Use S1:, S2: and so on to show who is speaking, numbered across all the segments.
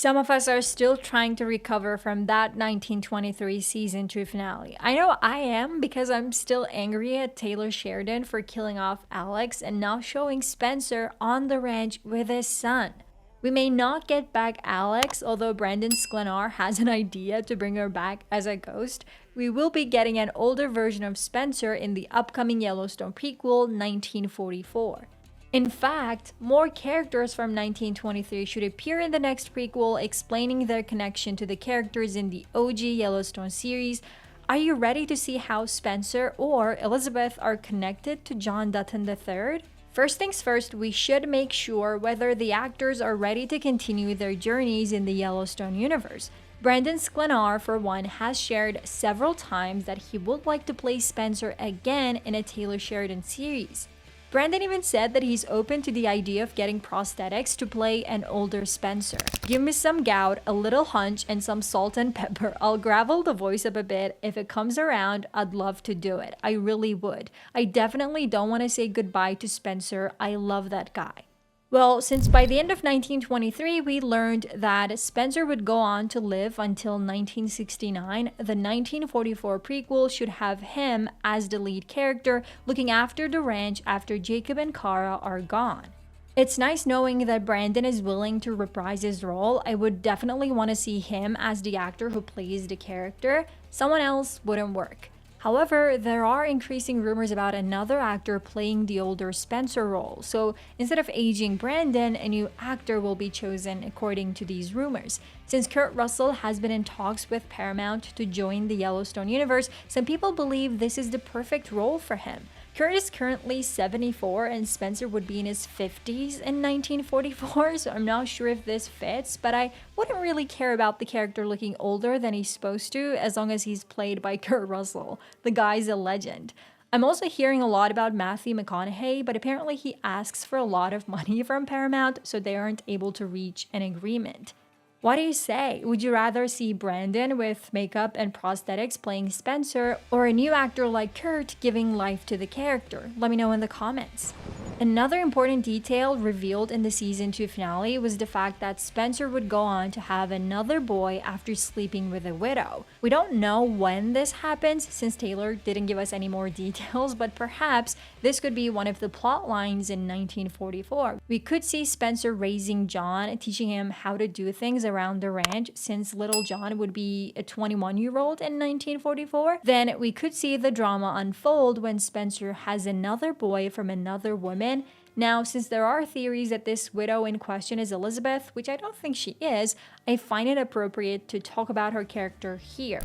S1: Some of us are still trying to recover from that 1923 season 2 finale. I know I am because I'm still angry at Taylor Sheridan for killing off Alex and now showing Spencer on the ranch with his son. We may not get back Alex, although Brandon Sklenar has an idea to bring her back as a ghost. We will be getting an older version of Spencer in the upcoming Yellowstone prequel 1944. In fact, more characters from 1923 should appear in the next prequel, explaining their connection to the characters in the OG Yellowstone series. Are you ready to see how Spencer or Elizabeth are connected to John Dutton III? First things first, we should make sure whether the actors are ready to continue their journeys in the Yellowstone universe. Brandon Sklenar, for one, has shared several times that he would like to play Spencer again in a Taylor Sheridan series. Brandon even said that he's open to the idea of getting prosthetics to play an older Spencer. Give me some gout, a little hunch, and some salt and pepper. I'll gravel the voice up a bit. If it comes around, I'd love to do it. I really would. I definitely don't want to say goodbye to Spencer. I love that guy. Well, since by the end of 1923 we learned that Spencer would go on to live until 1969, the 1944 prequel should have him as the lead character looking after the ranch after Jacob and Kara are gone. It's nice knowing that Brandon is willing to reprise his role. I would definitely want to see him as the actor who plays the character. Someone else wouldn't work. However, there are increasing rumors about another actor playing the older Spencer role, so instead of aging Brandon, a new actor will be chosen according to these rumors. Since Kurt Russell has been in talks with Paramount to join the Yellowstone universe, some people believe this is the perfect role for him. Kurt is currently 74 and Spencer would be in his 50s in 1944, so I'm not sure if this fits, but I wouldn't really care about the character looking older than he's supposed to as long as he's played by Kurt Russell. The guy's a legend. I'm also hearing a lot about Matthew McConaughey, but apparently he asks for a lot of money from Paramount, so they aren't able to reach an agreement. What do you say? Would you rather see Brandon with makeup and prosthetics playing Spencer, or a new actor like Kurt giving life to the character? Let me know in the comments. Another important detail revealed in the season 2 finale was the fact that Spencer would go on to have another boy after sleeping with a widow. We don't know when this happens since Taylor didn't give us any more details, but perhaps this could be one of the plot lines in 1944. We could see Spencer raising John, teaching him how to do things around the ranch since little John would be a 21-year-old in 1944. Then we could see the drama unfold when Spencer has another boy from another woman. Now, since there are theories that this widow in question is Elizabeth, which I don't think she is, I find it appropriate to talk about her character here.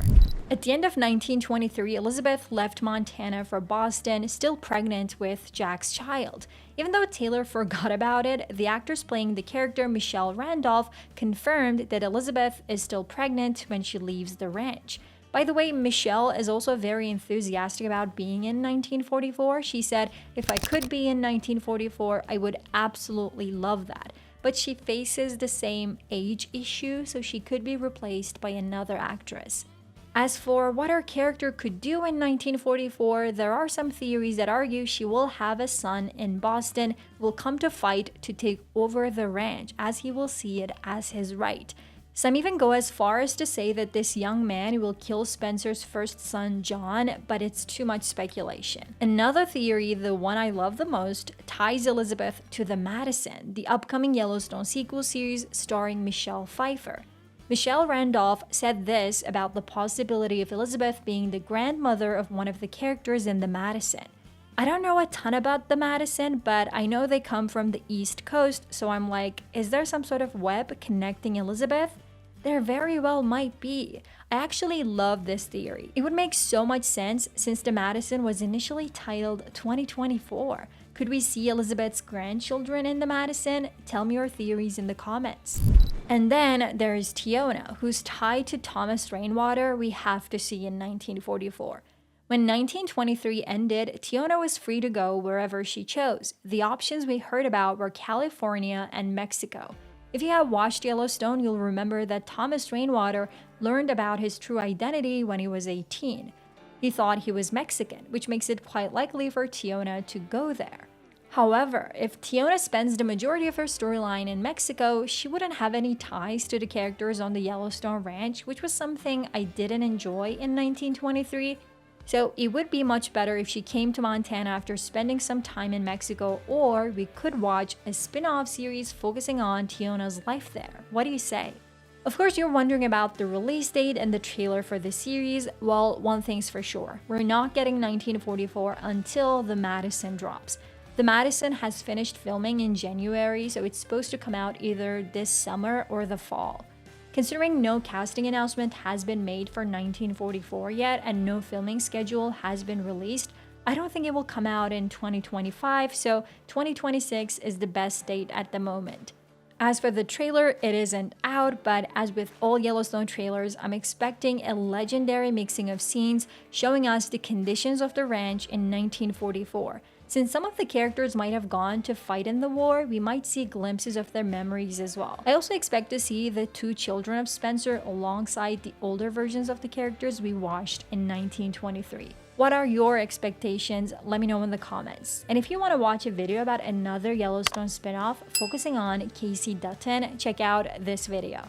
S1: At the end of 1923, Elizabeth left Montana for Boston, still pregnant with Jack's child. Even though Taylor forgot about it, the actress playing the character, Michelle Randolph, confirmed that Elizabeth is still pregnant when she leaves the ranch. By the way, Michelle is also very enthusiastic about being in 1944. She said, "If I could be in 1944, I would absolutely love that." But she faces the same age issue, so she could be replaced by another actress. As for what her character could do in 1944, there are some theories that argue she will have a son in Boston, will come to fight to take over the ranch, as he will see it as his right. Some even go as far as to say that this young man will kill Spencer's first son, John, but it's too much speculation. Another theory, the one I love the most, ties Elizabeth to the Madison, the upcoming Yellowstone sequel series starring Michelle Pfeiffer. Michelle Randolph said this about the possibility of Elizabeth being the grandmother of one of the characters in the Madison. "I don't know a ton about the Madison, but I know they come from the East Coast, so I'm like, is there some sort of web connecting Elizabeth? There very well might be." I actually love this theory. It would make so much sense since the Madison was initially titled 2024. Could we see Elizabeth's grandchildren in the Madison? Tell me your theories in the comments. And then there's Tiona, who's tied to Thomas Rainwater we have to see in 1944. When 1923 ended, Tiona was free to go wherever she chose. The options we heard about were California and Mexico. If you have watched Yellowstone, you'll remember that Thomas Rainwater learned about his true identity when he was 18. He thought he was Mexican, which makes it quite likely for Tiona to go there. However, if Tiona spends the majority of her storyline in Mexico, she wouldn't have any ties to the characters on the Yellowstone Ranch, which was something I didn't enjoy in 1923. So it would be much better if she came to Montana after spending some time in Mexico, or we could watch a spin-off series focusing on Tiona's life there. What do you say? Of course, you're wondering about the release date and the trailer for the series. Well, one thing's for sure, we're not getting 1944 until the Madison drops. The Madison has finished filming in January, so it's supposed to come out either this summer or the fall. Considering no casting announcement has been made for 1944 yet and no filming schedule has been released, I don't think it will come out in 2025, so 2026 is the best date at the moment. As for the trailer, it isn't out, but as with all Yellowstone trailers, I'm expecting a legendary mixing of scenes showing us the conditions of the ranch in 1944. Since some of the characters might have gone to fight in the war, we might see glimpses of their memories as well. I also expect to see the two children of Spencer alongside the older versions of the characters we watched in 1923. What are your expectations? Let me know in the comments. And if you want to watch a video about another Yellowstone spinoff focusing on Casey Dutton, check out this video.